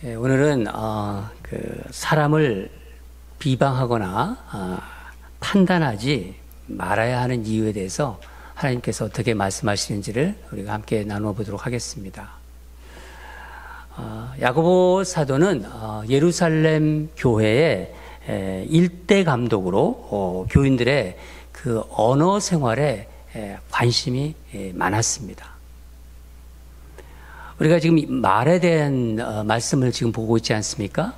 오늘은 사람을 비방하거나 판단하지 말아야 하는 이유에 대해서 하나님께서 어떻게 말씀하시는지를 우리가 함께 나누어 보도록 하겠습니다. 야고보 사도는 예루살렘 교회의 일대 감독으로 교인들의 그 언어 생활에 관심이 많았습니다. 우리가 지금 말에 대한 말씀을 지금 보고 있지 않습니까?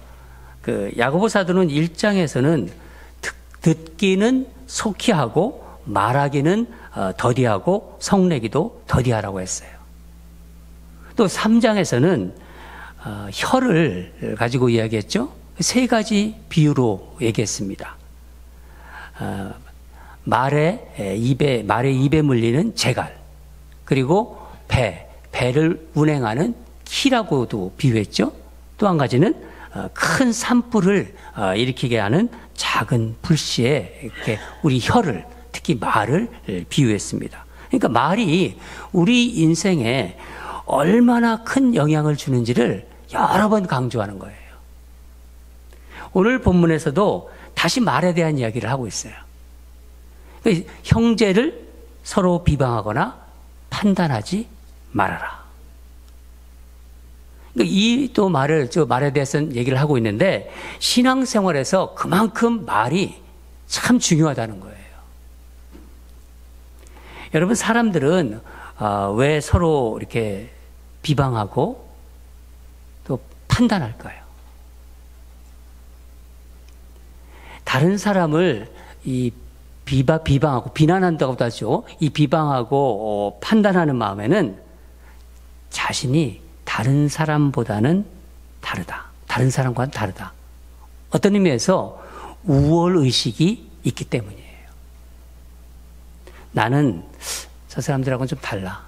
그 야고보 사도는 1장에서는 듣기는 속히 하고 말하기는 더디하고 성내기도 더디하라고 했어요. 또 3장에서는 혀를 가지고 이야기했죠. 세 가지 비유로 얘기했습니다. 말의 입에 물리는 재갈, 그리고 배를 운행하는 키라고도 비유했죠. 또 한 가지는 큰 산불을 일으키게 하는 작은 불씨에 이렇게 우리 혀를, 특히 말을 비유했습니다. 그러니까 말이 우리 인생에 얼마나 큰 영향을 주는지를 여러 번 강조하는 거예요. 오늘 본문에서도 다시 말에 대한 이야기를 하고 있어요. 형제를 서로 비방하거나 판단하지 말아라. 이 또 말에 대해서는 얘기를 하고 있는데, 신앙생활에서 그만큼 말이 참 중요하다는 거예요. 여러분, 사람들은 왜 서로 이렇게 비방하고 또 판단할까요? 다른 사람을 비방하고 비난한다고도 하죠. 이 비방하고 판단하는 마음에는 자신이 다른 사람보다는 다르다. 다른 사람과는 다르다. 어떤 의미에서 우월의식이 있기 때문이에요. 나는 저 사람들하고는 좀 달라.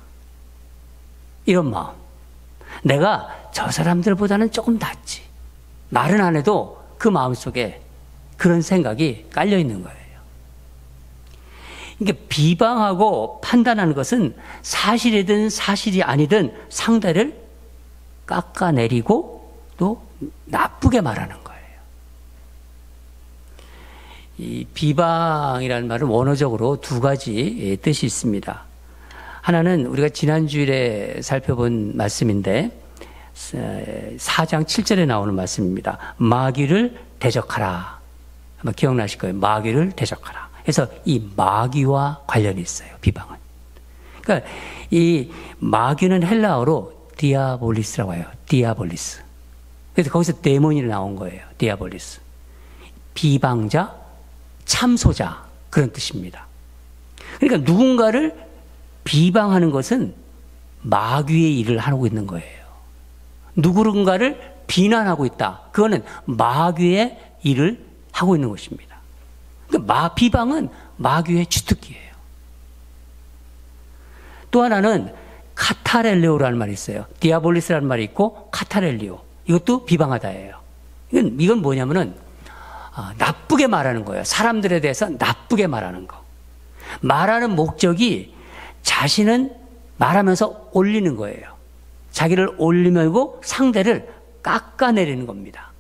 이런 마음. 내가 저 사람들보다는 조금 낫지. 말은 안 해도 그 마음속에 그런 생각이 깔려 있는 거예요. 그러니까 비방하고 판단하는 것은 사실이든 사실이 아니든 상대를 깎아내리고 또 나쁘게 말하는 거예요. 이 비방이라는 말은 원어적으로 두 가지 뜻이 있습니다. 하나는 우리가 지난주일에 살펴본 말씀인데 4장 7절에 나오는 말씀입니다. 마귀를 대적하라. 아마 기억나실 거예요. 마귀를 대적하라. 그래서 이 마귀와 관련이 있어요. 비방은. 그러니까 이 마귀는 헬라어로 디아볼리스라고 해요. 디아볼리스. 그래서 거기서 데몬이 나온 거예요. 디아볼리스. 비방자, 참소자, 그런 뜻입니다. 그러니까 누군가를 비방하는 것은 마귀의 일을 하고 있는 거예요. 누군가를 비난하고 있다. 그거는 마귀의 일을 하고 있는 것입니다. 그러니까 비방은 마귀의 주특기예요. 또 하나는 카타렐레오라는 말이 있어요. 디아볼리스라는 말이 있고 카타렐리오. 이것도 비방하다예요. 이건 뭐냐면은 나쁘게 말하는 거예요. 사람들에 대해서 나쁘게 말하는 거. 말하는 목적이 자신은 말하면서 올리는 거예요. 자기를 올리면서 상대를 깎아내리는 겁니다.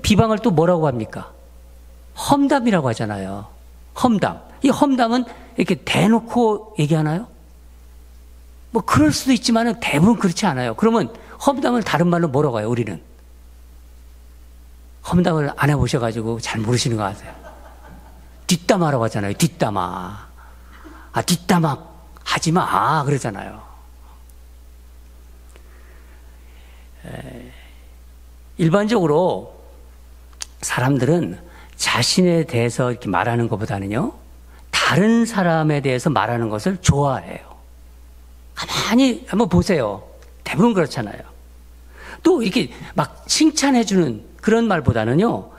비방을 또 뭐라고 합니까? 험담이라고 하잖아요. 험담. 이 험담은 이렇게 대놓고 얘기하나요? 뭐 그럴 수도 있지만 대부분 그렇지 않아요. 그러면 험담을 다른 말로 뭐라고 해요, 우리는? 험담을 안 해보셔가지고 잘 모르시는 것 같아요. 뒷담화라고 하잖아요. 뒷담화. 뒷담화 하지 마. 그러잖아요. 일반적으로 사람들은 자신에 대해서 이렇게 말하는 것보다는요, 다른 사람에 대해서 말하는 것을 좋아해요. 가만히 한번 보세요. 대부분 그렇잖아요. 또 이렇게 막 칭찬해주는 그런 말보다는요,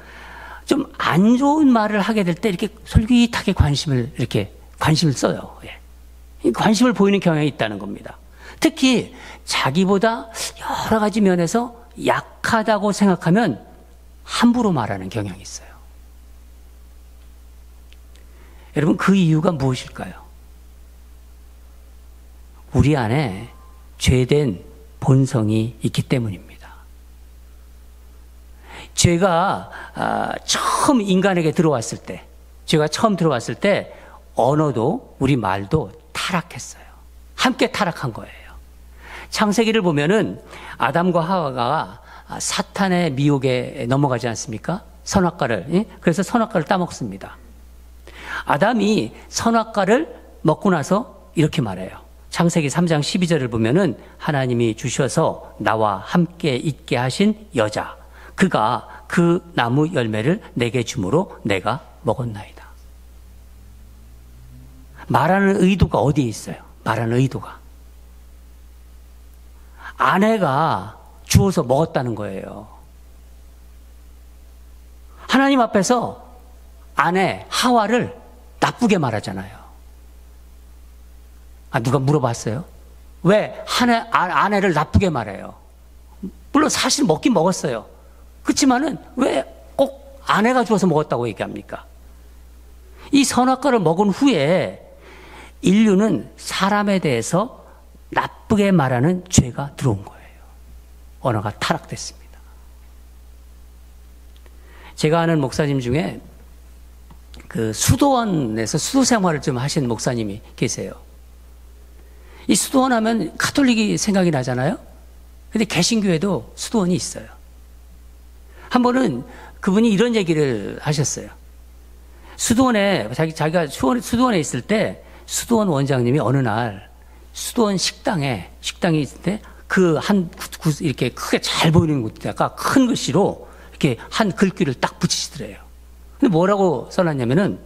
좀 안 좋은 말을 하게 될 때 이렇게 솔깃하게 관심을 써요. 예. 관심을 보이는 경향이 있다는 겁니다. 특히 자기보다 여러 가지 면에서 약하다고 생각하면 함부로 말하는 경향이 있어요. 여러분, 그 이유가 무엇일까요? 우리 안에 죄된 본성이 있기 때문입니다. 죄가 처음 인간에게 들어왔을 때, 죄가 처음 들어왔을 때 언어도 우리 말도 타락했어요. 함께 타락한 거예요. 창세기를 보면은 아담과 하와가 사탄의 미혹에 넘어가지 않습니까? 선악과를. 그래서 선악과를 따먹습니다. 아담이 선악과를 먹고 나서 이렇게 말해요. 창세기 3장 12절을 보면은 하나님이 주셔서 나와 함께 있게 하신 여자, 그가 그 나무 열매를 내게 주므로 내가 먹었나이다. 말하는 의도가 어디에 있어요? 말하는 의도가. 아내가 주어서 먹었다는 거예요. 하나님 앞에서 아내 하와를 나쁘게 말하잖아요. 누가 물어봤어요? 왜 아내를 나쁘게 말해요? 물론 사실 먹긴 먹었어요. 그렇지만은 왜 꼭 아내가 주어서 먹었다고 얘기합니까? 이 선악과를 먹은 후에 인류는 사람에 대해서 나쁘게 말하는 죄가 들어온 거예요. 언어가 타락됐습니다. 제가 아는 목사님 중에 그 수도원에서 수도 생활을 좀 하신 목사님이 계세요. 이 수도원 하면 가톨릭이 생각이 나잖아요. 근데 개신교에도 수도원이 있어요. 한 번은 그분이 이런 얘기를 하셨어요. 수도원에 자기가 수도원에 있을 때 수도원 원장님이 어느 날 수도원 식당이 있을 때 이렇게 크게 잘 보이는 곳에다가 큰 글씨로 이렇게 한 글귀를 딱 붙이시더래요. 근데 뭐라고 써놨냐면은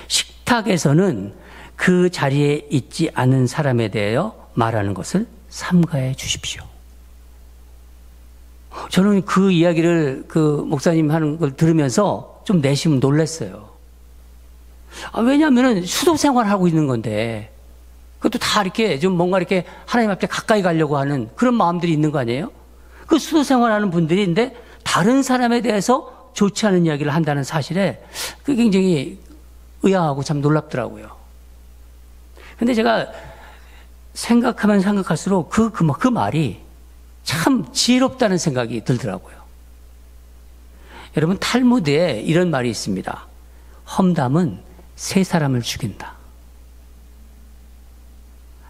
식탁에서는 그 자리에 있지 않은 사람에 대하여 말하는 것을 삼가해 주십시오. 저는 그 이야기를 그 목사님 하는 걸 들으면서 좀 내심 놀랐어요. 왜냐하면 수도 생활하고 있는 건데 그것도 다 이렇게 좀 뭔가 이렇게 하나님 앞에 가까이 가려고 하는 그런 마음들이 있는 거 아니에요? 그 수도 생활하는 분들인데 다른 사람에 대해서 좋지 않은 이야기를 한다는 사실에 그게 굉장히 의아하고 참 놀랍더라고요. 근데 제가 생각하면 생각할수록 그 말이 참 지혜롭다는 생각이 들더라고요. 여러분, 탈무드에 이런 말이 있습니다. 험담은 세 사람을 죽인다.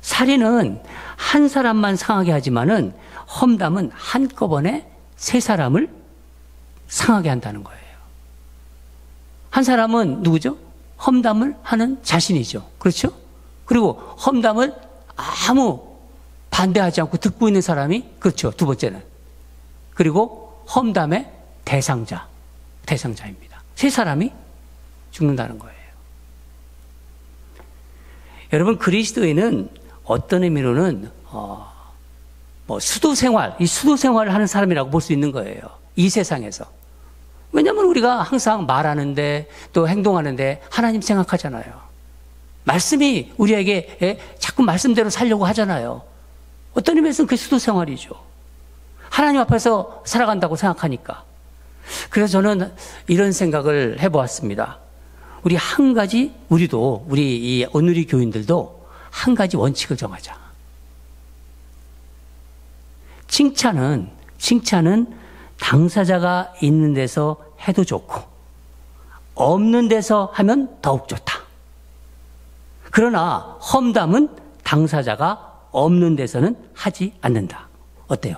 살인은 한 사람만 상하게 하지만은 험담은 한꺼번에 세 사람을 상하게 한다는 거예요. 한 사람은 누구죠? 험담을 하는 자신이죠. 그렇죠? 그리고 험담을 아무 반대하지 않고 듣고 있는 사람이, 그렇죠. 두 번째는. 그리고 험담의 대상자입니다. 세 사람이 죽는다는 거예요. 여러분, 그리스도인은 어떤 의미로는 수도 생활을 하는 사람이라고 볼 수 있는 거예요. 이 세상에서. 왜냐하면 우리가 항상 말하는데 또 행동하는데 하나님 생각하잖아요. 말씀이 우리에게 자꾸 말씀대로 살려고 하잖아요. 어떤 의미에서는 그게 수도 생활이죠. 하나님 앞에서 살아간다고 생각하니까. 그래서 저는 이런 생각을 해보았습니다. 우리 이 오늘의 교인들도 한 가지 원칙을 정하자. 칭찬은 당사자가 있는 데서 해도 좋고 없는 데서 하면 더욱 좋다. 그러나 험담은 당사자가 없는 데서는 하지 않는다. 어때요?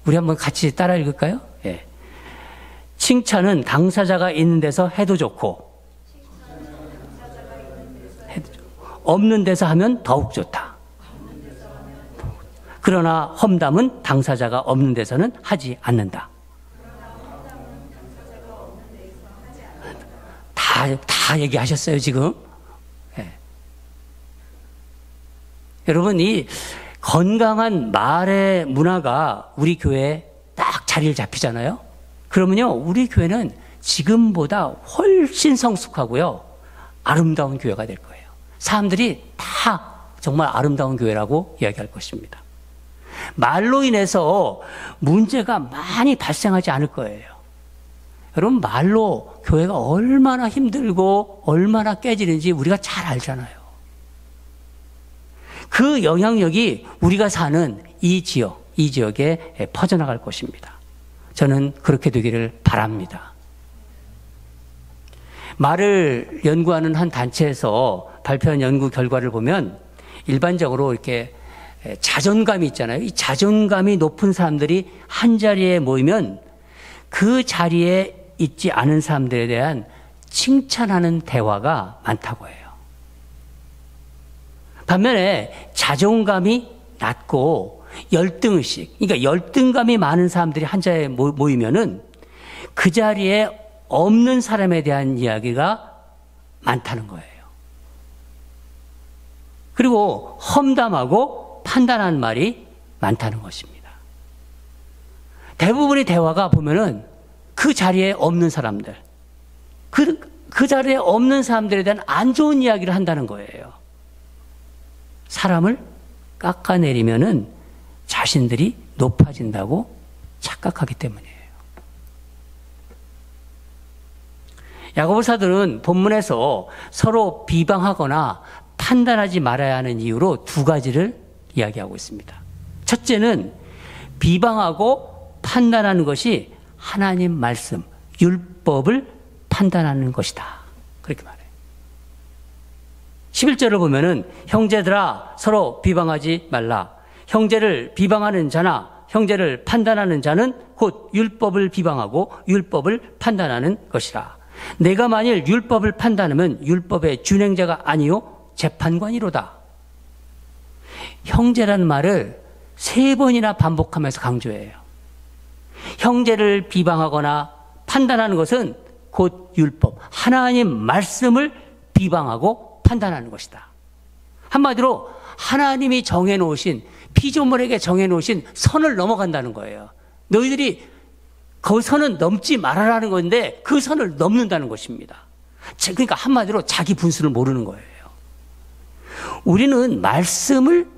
우리 한번 같이 따라 읽을까요? 예. 칭찬은 당사자가 있는 데서 해도 좋고 없는 데서 하면 더욱 좋다. 그러나 험담은 당사자가 없는 데서는 하지 않는다. 다 얘기하셨어요, 지금. 예. 여러분, 이 건강한 말의 문화가 우리 교회에 딱 자리를 잡히잖아요. 그러면요, 우리 교회는 지금보다 훨씬 성숙하고요, 아름다운 교회가 될 거예요. 사람들이 다 정말 아름다운 교회라고 이야기할 것입니다. 말로 인해서 문제가 많이 발생하지 않을 거예요. 여러분, 말로 교회가 얼마나 힘들고 얼마나 깨지는지 우리가 잘 알잖아요. 그 영향력이 우리가 사는 이 지역에 퍼져나갈 것입니다. 저는 그렇게 되기를 바랍니다. 말을 연구하는 한 단체에서 발표한 연구 결과를 보면 일반적으로 이렇게 자존감이 있잖아요. 이 자존감이 높은 사람들이 한 자리에 모이면 그 자리에 있지 않은 사람들에 대한 칭찬하는 대화가 많다고 해요. 반면에 자존감이 낮고 열등의식, 그러니까 열등감이 많은 사람들이 한 자리에 모이면은 그 자리에 없는 사람에 대한 이야기가 많다는 거예요. 그리고 험담하고 판단하는 말이 많다는 것입니다. 대부분의 대화가 보면은 그 자리에 없는 사람들, 그 자리에 없는 사람들에 대한 안 좋은 이야기를 한다는 거예요. 사람을 깎아내리면은 자신들이 높아진다고 착각하기 때문이에요. 야고보사들은 본문에서 서로 비방하거나 판단하지 말아야 하는 이유로 두 가지를 이야기하고 있습니다. 첫째는 비방하고 판단하는 것이 하나님 말씀, 율법을 판단하는 것이다. 그렇게 말해요. 11절을 보면은 형제들아 서로 비방하지 말라. 형제를 비방하는 자나 형제를 판단하는 자는 곧 율법을 비방하고 율법을 판단하는 것이라. 내가 만일 율법을 판단하면 율법의 준행자가 아니요 재판관이로다. 형제라는 말을 3번이나 반복하면서 강조해요. 형제를 비방하거나 판단하는 것은 곧 율법, 하나님 말씀을 비방하고 판단하는 것이다. 한마디로 하나님이 정해놓으신, 피조물에게 정해놓으신 선을 넘어간다는 거예요. 너희들이 그 선은 넘지 말아라는 건데 그 선을 넘는다는 것입니다. 그러니까 한마디로 자기 분수를 모르는 거예요. 우리는 말씀을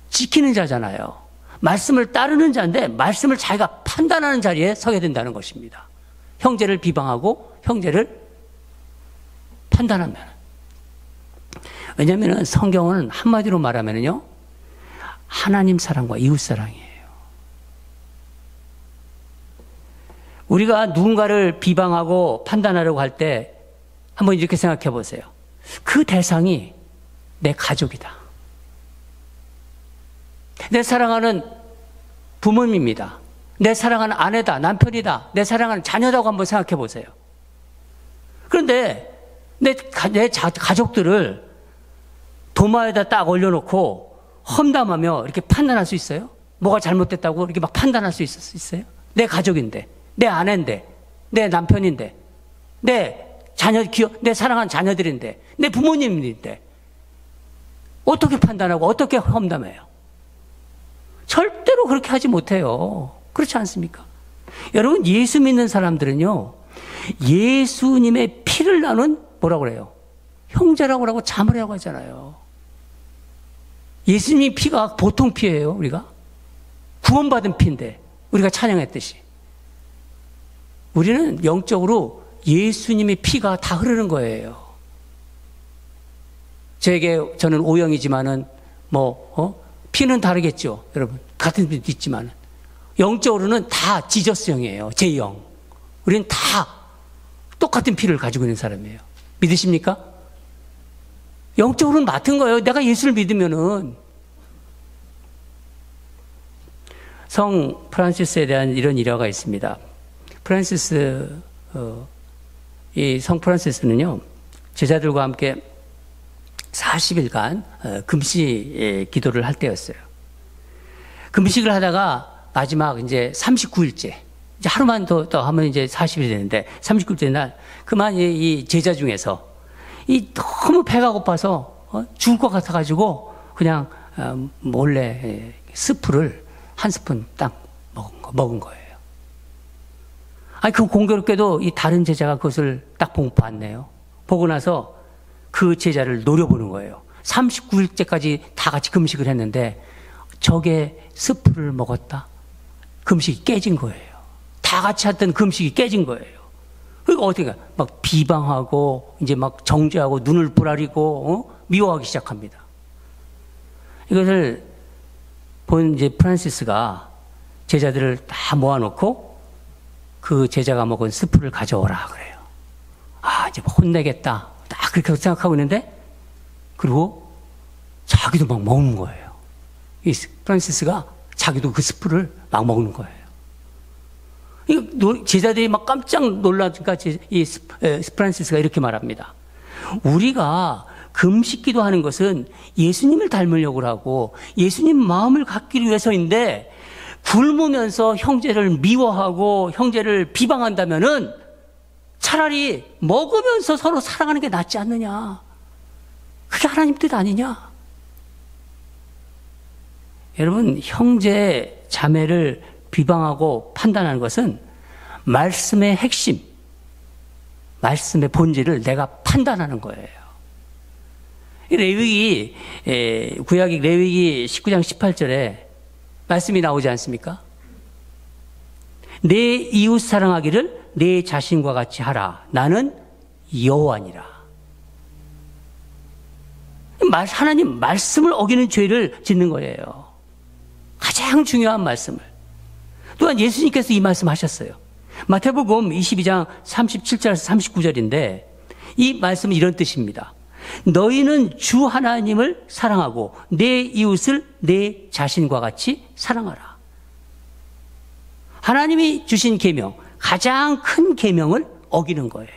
지키는 자잖아요. 말씀을 따르는 자인데 말씀을 자기가 판단하는 자리에 서게 된다는 것입니다. 형제를 비방하고 형제를 판단하면. 왜냐하면 성경은 한마디로 말하면요, 하나님 사랑과 이웃 사랑이에요. 우리가 누군가를 비방하고 판단하려고 할 때 한번 이렇게 생각해 보세요. 그 대상이 내 가족이다. 내 사랑하는 부모님입니다. 내 사랑하는 아내다, 남편이다, 내 사랑하는 자녀다고 한번 생각해 보세요. 그런데 내 가족들을 도마에다 딱 올려놓고 험담하며 이렇게 판단할 수 있어요? 뭐가 잘못됐다고 이렇게 막 판단할 수 있어요? 내 가족인데, 내 아내인데, 내 남편인데, 내 사랑하는 자녀들인데, 내 부모님인데, 어떻게 판단하고 어떻게 험담해요? 절대로 그렇게 하지 못해요. 그렇지 않습니까? 여러분, 예수 믿는 사람들은요, 예수님의 피를 나눈 뭐라고 그래요? 형제라고 하고 자매라고 하잖아요. 예수님의 피가 보통 피예요, 우리가. 구원받은 피인데, 우리가 찬양했듯이. 우리는 영적으로 예수님의 피가 다 흐르는 거예요. 저는 O형이지만은, 피는 다르겠죠, 여러분. 같은 피도 있지만은. 영적으로는 다 지저스형이에요, J형. 우리는 다 똑같은 피를 가지고 있는 사람이에요. 믿으십니까? 영적으로는 같은 거예요. 내가 예수를 믿으면은. 성 프란시스에 대한 이런 일화가 있습니다. 이 성 프란시스는요, 제자들과 함께 40일간 금식 기도를 할 때였어요. 금식을 하다가 마지막 이제 39일째, 이제 하루만 더 하면 이제 40일이 되는데 39일째 날 그만 이 제자 중에서 너무 배가 고파서 죽을 것 같아가지고 그냥 몰래 스프를 한 스푼 딱 먹은 거예요. 아니, 그 공교롭게도 이 다른 제자가 그것을 딱 보았네요. 보고 나서 그 제자를 노려보는 거예요. 39일째까지 다 같이 금식을 했는데 저게 스프를 먹었다. 금식이 깨진 거예요. 다 같이 했던 금식이 깨진 거예요. 그러니까 어떻게 막 비방하고 이제 막 정죄하고 눈을 부라리고 미워하기 시작합니다. 이것을 본 이제 프란시스가 제자들을 다 모아놓고 그 제자가 먹은 스프를 가져오라 그래요. 아, 이제 혼내겠다. 딱 그렇게 생각하고 있는데, 그리고 자기도 막 먹는 거예요. 이 프란시스가 자기도 그 스프를 막 먹는 거예요. 제자들이 막 깜짝 놀라니까 이 프란시스가 이렇게 말합니다. 우리가 금식기도 하는 것은 예수님을 닮으려고 하고 예수님 마음을 갖기 위해서인데 굶으면서 형제를 미워하고 형제를 비방한다면은 차라리 먹으면서 서로 사랑하는 게 낫지 않느냐. 그게 하나님 뜻 아니냐. 여러분, 형제 자매를 비방하고 판단하는 것은 말씀의 핵심, 말씀의 본질을 내가 판단하는 거예요. 레위기, 구약의 레위기 19장 18절에 말씀이 나오지 않습니까? 내 이웃 사랑하기를 내 자신과 같이 하라. 나는 여호와니라. 하나님 말씀을 어기는 죄를 짓는 거예요. 가장 중요한 말씀을. 또한 예수님께서 이 말씀하셨어요. 마태복음 22장 37절에서 39절인데 이 말씀은 이런 뜻입니다. 너희는 주 하나님을 사랑하고 내 이웃을 내 자신과 같이 사랑하라. 하나님이 주신 계명, 가장 큰 계명을 어기는 거예요.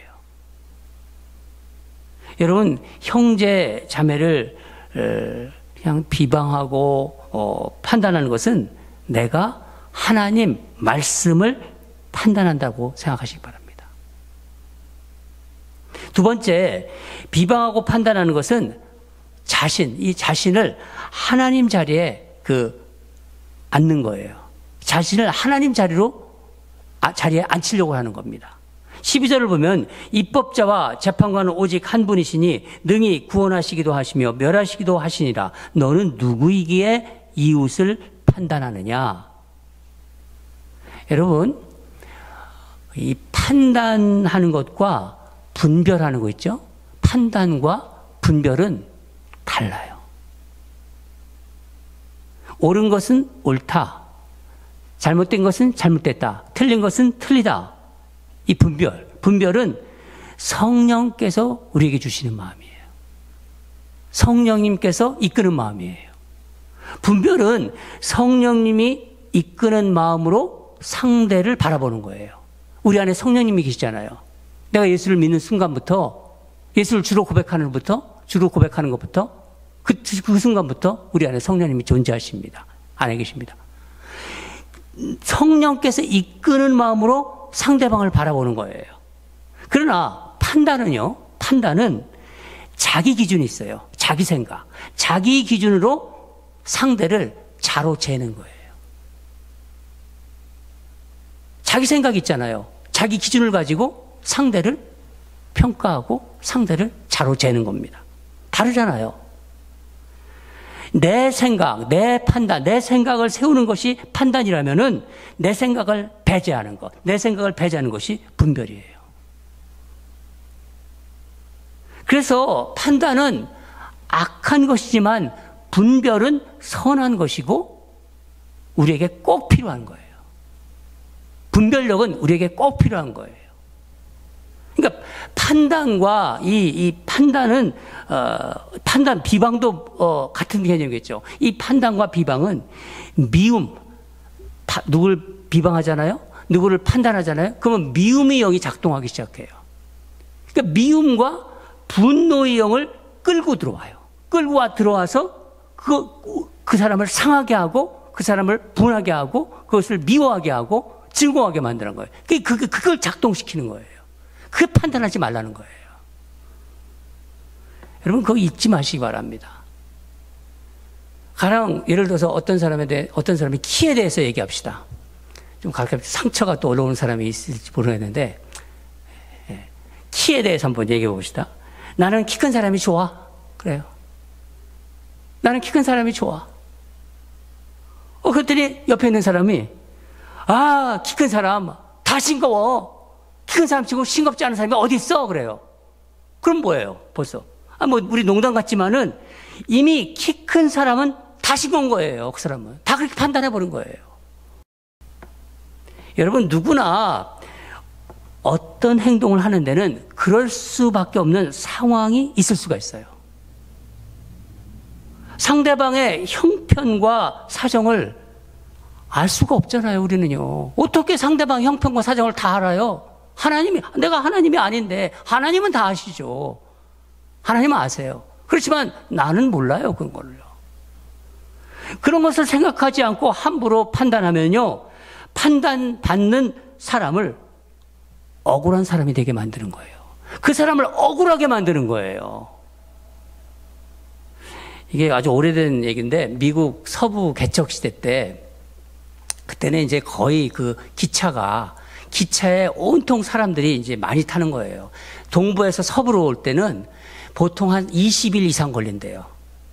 여러분, 형제 자매를 그냥 비방하고 판단하는 것은 내가 하나님 말씀을 판단한다고 생각하시기 바랍니다. 두 번째, 비방하고 판단하는 것은 이 자신을 하나님 자리에 앉는 거예요. 자신을 하나님 자리에 앉히려고 하는 겁니다. 12절을 보면 입법자와 재판관은 오직 한 분이시니 능히 구원하시기도 하시며 멸하시기도 하시니라. 너는 누구이기에 이웃을 판단하느냐. 여러분, 이 판단하는 것과 분별하는 거 있죠? 판단과 분별은 달라요. 옳은 것은 옳다. 잘못된 것은 잘못됐다. 틀린 것은 틀리다. 이 분별은 성령께서 우리에게 주시는 마음이에요. 성령님께서 이끄는 마음이에요. 분별은 성령님이 이끄는 마음으로 상대를 바라보는 거예요. 우리 안에 성령님이 계시잖아요. 내가 예수를 믿는 순간부터, 예수를 주로 고백하는 것부터 그 순간부터 우리 안에 성령님이 존재하십니다. 안에 계십니다. 성령께서 이끄는 마음으로 상대방을 바라보는 거예요. 그러나 판단은 자기 기준이 있어요. 자기 생각. 자기 기준으로 상대를 자로 재는 거예요. 자기 생각이 있잖아요. 자기 기준을 가지고 상대를 평가하고 상대를 자로 재는 겁니다. 다르잖아요. 내 생각, 내 판단, 내 생각을 세우는 것이 판단이라면은 내 생각을 배제하는 것, 내 생각을 배제하는 것이 분별이에요. 그래서 판단은 악한 것이지만 분별은 선한 것이고 우리에게 꼭 필요한 거예요. 분별력은 우리에게 꼭 필요한 거예요. 그러니까 판단과 이 판단은 판단 비방도 같은 개념이겠죠. 이 판단과 비방은 미움, 누구를 비방하잖아요. 누구를 판단하잖아요. 그러면 미움의 영이 작동하기 시작해요. 그러니까 미움과 분노의 영을 끌고 들어와요. 들어와서 그 사람을 상하게 하고 그 사람을 분하게 하고 그것을 미워하게 하고 증오하게 만드는 거예요. 그걸 작동시키는 거예요. 그게 판단하지 말라는 거예요. 여러분, 그거 잊지 마시기 바랍니다. 가령 예를 들어서 어떤 사람이 키에 대해서 얘기합시다. 좀 가끔 상처가 또 올라오는 사람이 있을지 모르겠는데 키에 대해서 한번 얘기해 봅시다. 나는 키 큰 사람이 좋아. 그래요. 나는 키 큰 사람이 좋아. 그랬더니 옆에 있는 사람이 키 큰 사람 다 싱거워. 키 큰 사람 치고 싱겁지 않은 사람이 어디 있어? 그래요. 그럼 뭐예요? 벌써. 우리 농담 같지만은 이미 키 큰 사람은 다 싱거운 거예요. 그 사람은. 다 그렇게 판단해 버린 거예요. 여러분, 누구나 어떤 행동을 하는 데는 그럴 수밖에 없는 상황이 있을 수가 있어요. 상대방의 형편과 사정을 알 수가 없잖아요, 우리는요. 어떻게 상대방의 형편과 사정을 다 알아요? 내가 하나님이 아닌데, 하나님은 다 아시죠. 하나님은 아세요. 그렇지만 나는 몰라요, 그런 걸요. 그런 것을 생각하지 않고 함부로 판단하면요, 판단받는 사람을 억울한 사람이 되게 만드는 거예요. 그 사람을 억울하게 만드는 거예요. 이게 아주 오래된 얘기인데, 미국 서부 개척 시대 때, 그때는 이제 거의 그 기차에 온통 사람들이 이제 많이 타는 거예요. 동부에서 서부로 올 때는 보통 한 20일 이상 걸린대요.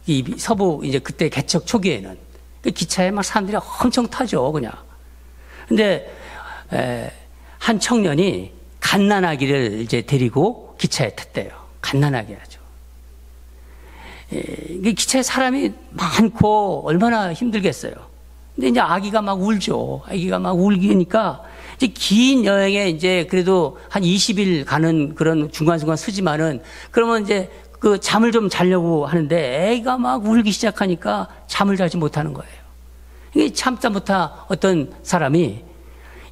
이 서부 이제 그때 개척 초기에는. 그 기차에 막 사람들이 엄청 타죠, 그냥. 근데, 한 청년이 갓난아기를 이제 데리고 기차에 탔대요. 갓난아기 아주. 기차에 사람이 많고 얼마나 힘들겠어요. 근데 이제 아기가 막 울죠. 아기가 막 울기니까 이제 긴 여행에 이제 그래도 한 20일 가는 그런 중간중간 쓰지만은 그러면 이제 그 잠을 좀 자려고 하는데 애가 막 울기 시작하니까 잠을 자지 못하는 거예요. 이게 참다 못한 어떤 사람이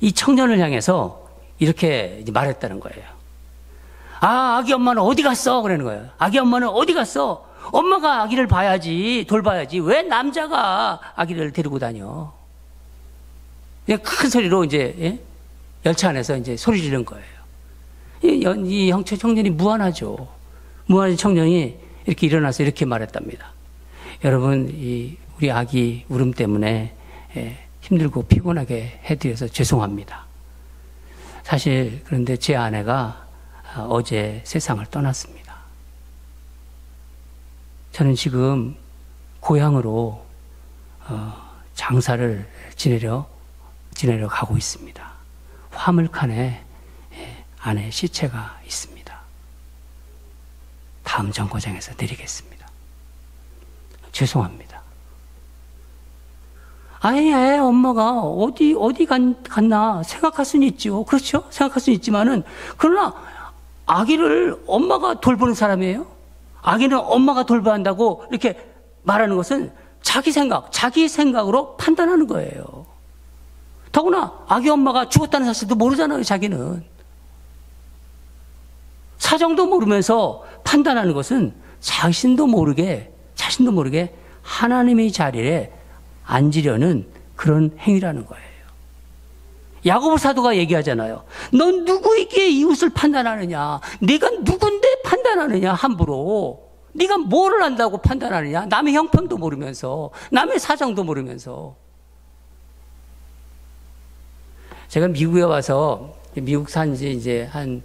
이 청년을 향해서 이렇게 말했다는 거예요. 아, 아기 엄마는 어디 갔어? 그러는 거예요. 아기 엄마는 어디 갔어? 엄마가 아기를 돌봐야지. 왜 남자가 아기를 데리고 다녀? 그냥 큰 소리로 이제, 열차 안에서 이제 소리 지른 거예요. 이 청년이 무안하죠. 무안한 청년이 이렇게 일어나서 이렇게 말했답니다. 여러분, 우리 아기 울음 때문에 힘들고 피곤하게 해드려서 죄송합니다. 사실, 그런데 제 아내가 어제 세상을 떠났습니다. 저는 지금 고향으로 장사를 지내려 가고 있습니다. 화물칸에 아내의 시체가 있습니다. 다음 정거장에서 내리겠습니다. 죄송합니다. 아니, 엄마가 어디 갔나 생각할 수는 있죠. 그렇죠? 생각할 수는 있지만은, 그러나 아기를 엄마가 돌보는 사람이에요. 아기는 엄마가 돌봐야 한다고 이렇게 말하는 것은 자기 생각으로 판단하는 거예요. 더구나 아기 엄마가 죽었다는 사실도 모르잖아요, 자기는. 사정도 모르면서 판단하는 것은 자신도 모르게 하나님의 자리에 앉으려는 그런 행위라는 거예요. 야고보 사도가 얘기하잖아요. 넌 누구에게 이웃을 판단하느냐? 네가 누군데 판단하느냐? 함부로. 네가 뭐를 안다고 판단하느냐? 남의 형편도 모르면서, 남의 사정도 모르면서. 제가 미국에 와서, 미국 산지 이제 한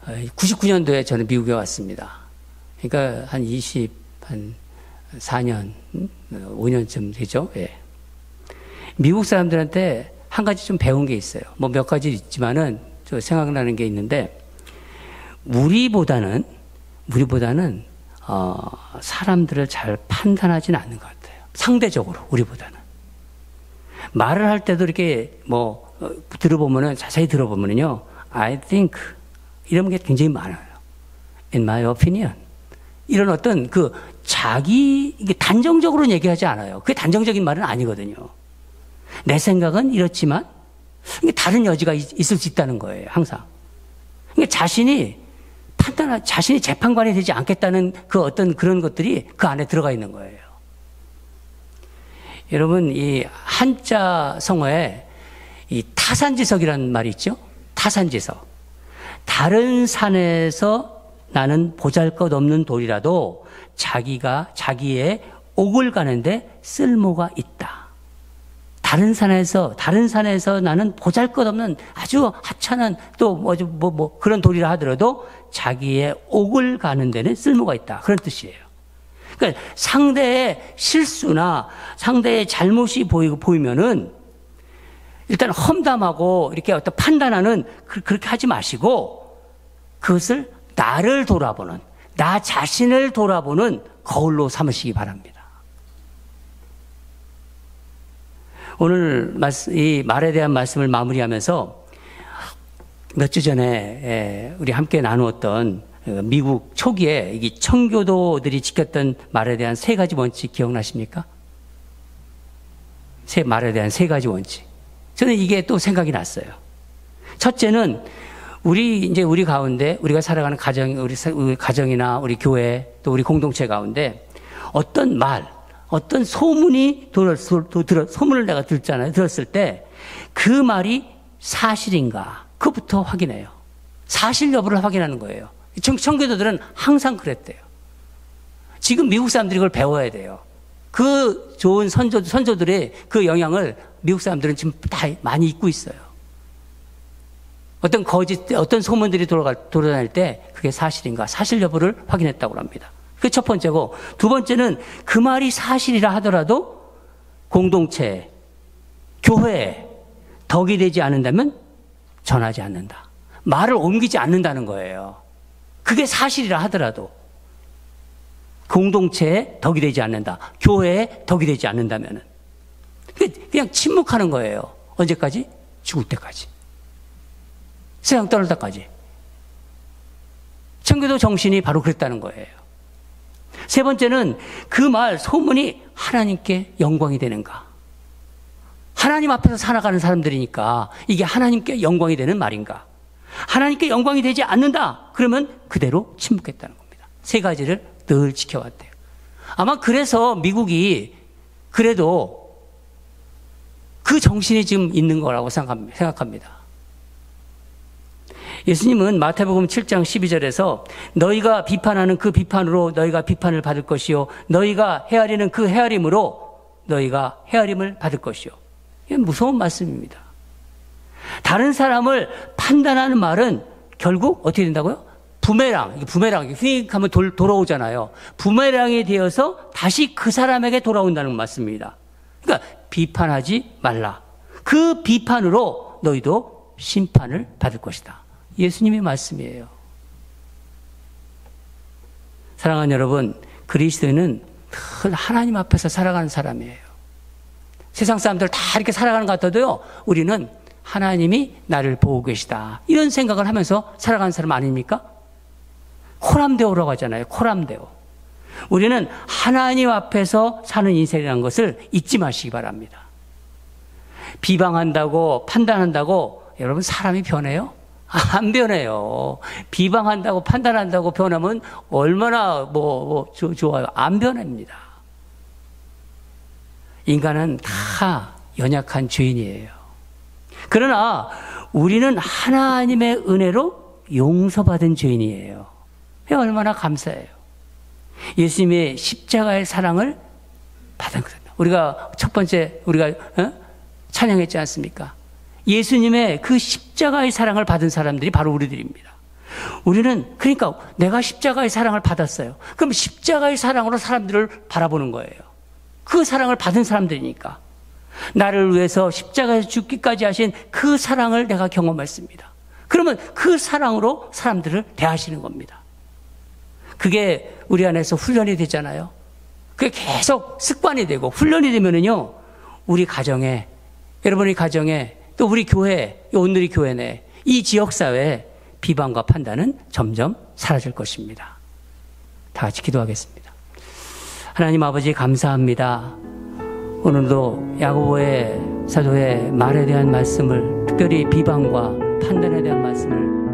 99년도에 저는 미국에 왔습니다. 그러니까 한 4년, 5년쯤 되죠. 예. 미국 사람들한테 한 가지 좀 배운 게 있어요. 뭐 몇 가지 있지만은 저 생각나는 게 있는데, 우리보다는 사람들을 잘 판단하지는 않는 것 같아요. 상대적으로 우리보다는. 말을 할 때도 이렇게 자세히 들어보면요, I think 이런 게 굉장히 많아요. In my opinion. 이런 어떤 이게 단정적으로는 얘기하지 않아요. 그게 단정적인 말은 아니거든요. 내 생각은 이렇지만 다른 여지가 있을 수 있다는 거예요, 항상. 그러니까 자신이 재판관이 되지 않겠다는 그 어떤 그런 것들이 그 안에 들어가 있는 거예요. 여러분, 이 한자 성어에 이 타산지석이라는 말이 있죠? 타산지석. 다른 산에서 나는 보잘것없는 돌이라도 자기의 옥을 가는데 쓸모가 있다. 다른 산에서 나는 보잘것없는 아주 하찮은 또 그런 돌이라 하더라도 자기의 옥을 가는 데는 쓸모가 있다. 그런 뜻이에요. 그러니까 상대의 실수나 상대의 잘못이 보이면은 일단 험담하고 이렇게 어떤 판단하는 그렇게 하지 마시고 그것을 나 자신을 돌아보는 거울로 삼으시기 바랍니다. 오늘 이 말에 대한 말씀을 마무리하면서 몇 주 전에 우리 함께 나누었던 미국 초기에 이 청교도들이 지켰던 말에 대한 3가지 원칙 기억나십니까? 말에 대한 3가지 원칙. 저는 이게 또 생각이 났어요. 첫째는 우리 가운데 우리가 살아가는 우리 가정이나 우리 교회 또 우리 공동체 가운데 어떤 말, 어떤 소문이 소문을 내가 들었을 때 그 말이 사실인가? 그것부터 확인해요. 사실 여부를 확인하는 거예요. 청교도들은 항상 그랬대요. 지금 미국 사람들이 그걸 배워야 돼요. 그 좋은 선조들의 그 영향을 미국 사람들은 지금 다 많이 잊고 있어요. 어떤 소문들이 돌아다닐 때 그게 사실인가? 사실 여부를 확인했다고 합니다. 그게 첫 번째고, 두 번째는 그 말이 사실이라 하더라도 공동체, 교회에 덕이 되지 않는다면 전하지 않는다. 말을 옮기지 않는다는 거예요. 그게 사실이라 하더라도 공동체에 덕이 되지 않는다. 교회에 덕이 되지 않는다면은 그냥 침묵하는 거예요. 언제까지? 죽을 때까지. 세상 떠날 때까지. 청교도 정신이 바로 그랬다는 거예요. 세 번째는 그 말, 소문이 하나님께 영광이 되는가? 하나님 앞에서 살아가는 사람들이니까 이게 하나님께 영광이 되는 말인가? 하나님께 영광이 되지 않는다. 그러면 그대로 침묵했다는 겁니다. 3가지를 늘 지켜왔대요. 아마 그래서 미국이 그래도 그 정신이 지금 있는 거라고 생각합니다. 예수님은 마태복음 7장 12절에서 너희가 비판하는 그 비판으로 너희가 비판을 받을 것이요 너희가 헤아리는 그 헤아림으로 너희가 헤아림을 받을 것이요. 이게 무서운 말씀입니다. 다른 사람을 판단하는 말은 결국 어떻게 된다고요? 부메랑이 휙 하면 돌아오잖아요. 부메랑이 되어서 다시 그 사람에게 돌아온다는 말씀입니다. 그러니까 비판하지 말라. 그 비판으로 너희도 심판을 받을 것이다. 예수님의 말씀이에요. 사랑하는 여러분, 그리스도인은 늘 하나님 앞에서 살아가는 사람이에요. 세상 사람들 다 이렇게 살아가는 것 같아도요, 우리는 하나님이 나를 보고 계시다. 이런 생각을 하면서 살아가는 사람 아닙니까? 코람데오라고 하잖아요. 코람데오. 우리는 하나님 앞에서 사는 인생이라는 것을 잊지 마시기 바랍니다. 비방한다고 판단한다고 여러분 사람이 변해요? 안 변해요. 비방한다고 판단한다고 변하면 얼마나 좋아요. 안 변합니다. 인간은 다 연약한 죄인이에요. 그러나 우리는 하나님의 은혜로 용서받은 죄인이에요. 얼마나 감사해요. 예수님의 십자가의 사랑을 받은 거예요. 우리가 첫 번째 찬양했지 않습니까? 예수님의 그 십자가의 사랑을 받은 사람들이 바로 우리들입니다. 우리는 그러니까 내가 십자가의 사랑을 받았어요. 그럼 십자가의 사랑으로 사람들을 바라보는 거예요. 그 사랑을 받은 사람들이니까. 나를 위해서 십자가에서 죽기까지 하신 그 사랑을 내가 경험했습니다. 그러면 그 사랑으로 사람들을 대하시는 겁니다. 그게 우리 안에서 훈련이 되잖아요. 그게 계속 습관이 되고 훈련이 되면은요, 우리 가정에, 여러분의 가정에, 또 우리 교회, 오늘의 교회 내, 이 지역사회에 비방과 판단은 점점 사라질 것입니다. 다 같이 기도하겠습니다. 하나님 아버지 감사합니다. 오늘도 야고보의 사도의 말에 대한 말씀을, 특별히 비방과 판단에 대한 말씀을